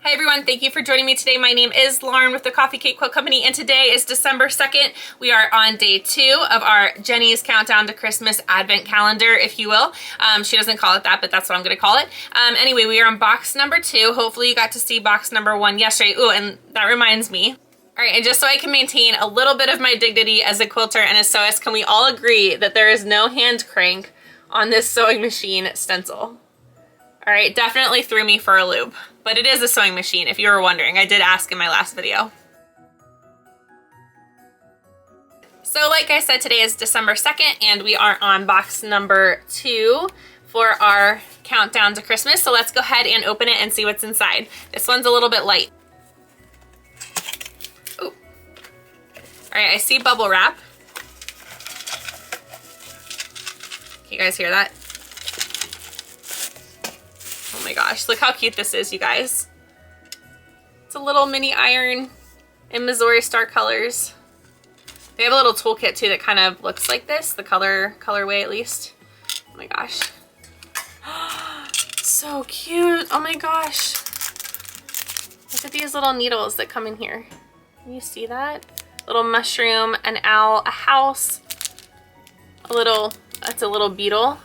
Hi everyone, thank you for joining me today. My name is Lauren with the Coffee Cake Quilt Company, and today is December 2nd. We are on day 2 of our Jenny's Countdown to Christmas Advent Calendar, if you will. She doesn't call it that, but that's what I'm going to call it. Anyway, we are on box number 2. Hopefully you got to see box number 1 yesterday. Ooh, and that reminds me. All right, and just so I can maintain a little bit of my dignity as a quilter and a sewist, can we all agree that there is no hand crank on this sewing machine stencil? All right, definitely threw me for a loop, but it is a sewing machine, if you were wondering. I did ask in my last video. So like I said, today is December 2nd, and we are on box number 2 for our countdown to Christmas. So let's go ahead and open it and see what's inside. This one's a little bit light. Ooh. All right, I see bubble wrap. Can you guys hear that? Oh my gosh, look how cute this is, you guys. It's a little mini iron in Missouri Star colors. They have a little toolkit too that kind of looks like this, the colorway at least. Oh my gosh. So cute, oh my gosh. Look at these little needles that come in here. Can you see that? Little mushroom, an owl, a house, that's a little beetle,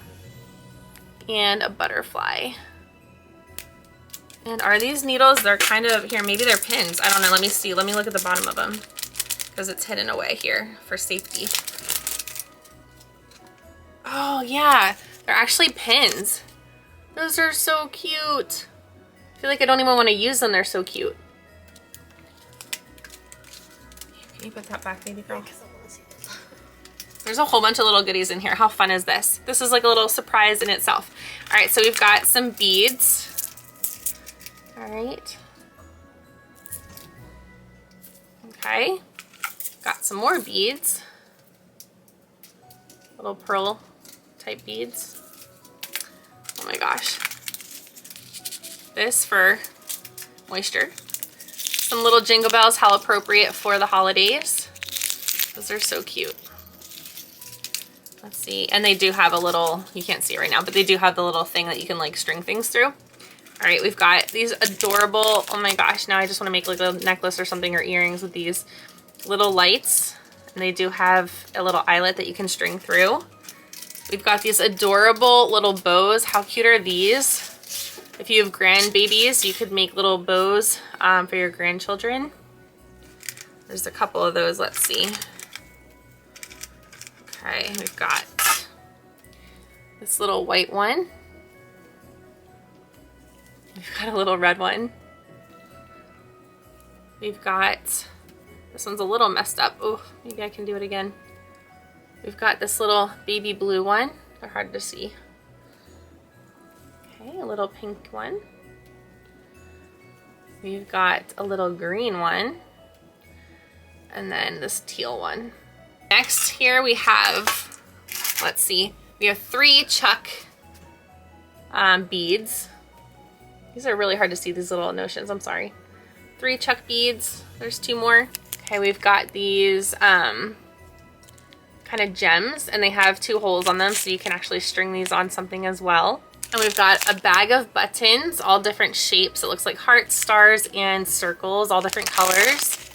and a butterfly. And are these needles, they're kind of, here, maybe they're pins. I don't know, let me see. Let me look at the bottom of them because it's hidden away here for safety. Oh yeah, they're actually pins. Those are so cute. I feel like I don't even want to use them, they're so cute. Can you put that back, baby girl? There's a whole bunch of little goodies in here. How fun is this? This is like a little surprise in itself. All right, so we've got some beads. All right. Okay. Got some more beads. Little pearl type beads. Oh my gosh. This for moisture. Some little jingle bells, how appropriate for the holidays. Those are so cute. Let's see. And they do have a little, you can't see it right now, but they do have the little thing that you can like string things through. All right, we've got these adorable, oh my gosh, now I just want to make like a necklace or something or earrings with these little lights. And they do have a little eyelet that you can string through. We've got these adorable little bows. How cute are these? If you have grandbabies, you could make little bows for your grandchildren. There's a couple of those, let's see. Okay, we've got this little white one. We've got a little red one. We've got, this one's a little messed up. Oh, maybe I can do it again. We've got this little baby blue one. They're hard to see. Okay, a little pink one. We've got a little green one. And then this teal one. Next here we have, let's see, we have 3 chuck beads. These are really hard to see, these little notions, I'm sorry. 3 chuck beads, there's 2 more. Okay, we've got these kind of gems, and they have 2 holes on them, so you can actually string these on something as well. And we've got a bag of buttons, all different shapes. It looks like hearts, stars, and circles, all different colors.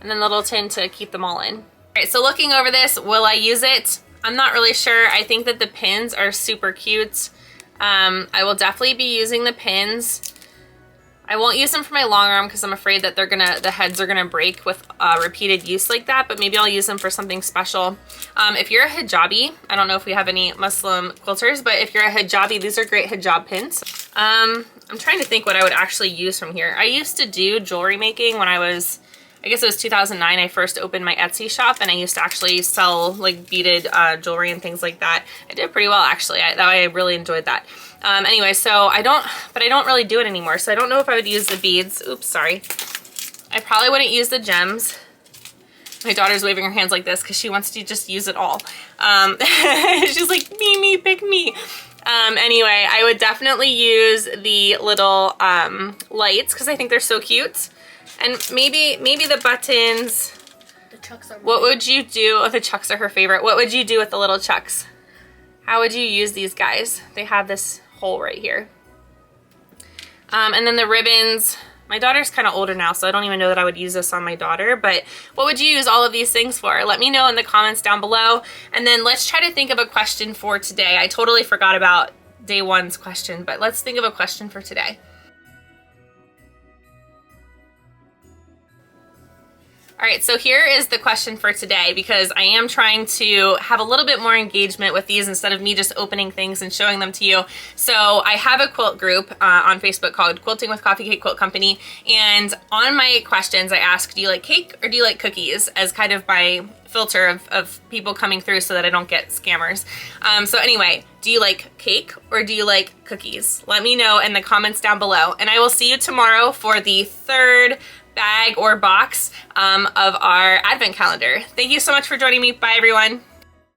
And then a little tin to keep them all in. All right, so looking over this, will I use it? I'm not really sure. I think that the pins are super cute. I will definitely be using the pins. I won't use them for my long arm because I'm afraid that the heads are gonna break with repeated use like that, but maybe I'll use them for something special. If you're a hijabi, I don't know if we have any Muslim quilters, but if you're a hijabi, these are great hijab pins. I'm trying to think what I would actually use from here. I used to do jewelry making when I guess it was 2009, I first opened my Etsy shop, and I used to actually sell like beaded jewelry and things like that. I did pretty well actually. I really enjoyed that. Anyway, so I don't really do it anymore, so I don't know if I would use the beads. Oops, sorry. I probably wouldn't use the gems. My daughter's waving her hands like this because she wants to just use it all. She's like, me, pick me. Anyway, I would definitely use the little lights because I think they're so cute. And maybe the buttons. The chucks are what would you do? Oh, the chucks are her favorite. What would you do with the little chucks? How would you use these guys? They have this hole right here. And then the ribbons, my daughter's kind of older now, so I don't even know that I would use this on my daughter, but what would you use all of these things for? Let me know in the comments down below. And then let's try to think of a question for today. I totally forgot about day one's question, but let's think of a question for today. All right, so here is the question for today, because I am trying to have a little bit more engagement with these instead of me just opening things and showing them to you. So I have a quilt group on Facebook called Quilting with Coffee Cake Quilt Company, and on my questions I ask, do you like cake or do you like cookies, as kind of my filter of people coming through so that I don't get scammers. So anyway, do you like cake or do you like cookies? Let me know in the comments down below, and I will see you tomorrow for the third bag or box of our advent calendar. Thank you so much for joining me. Bye everyone.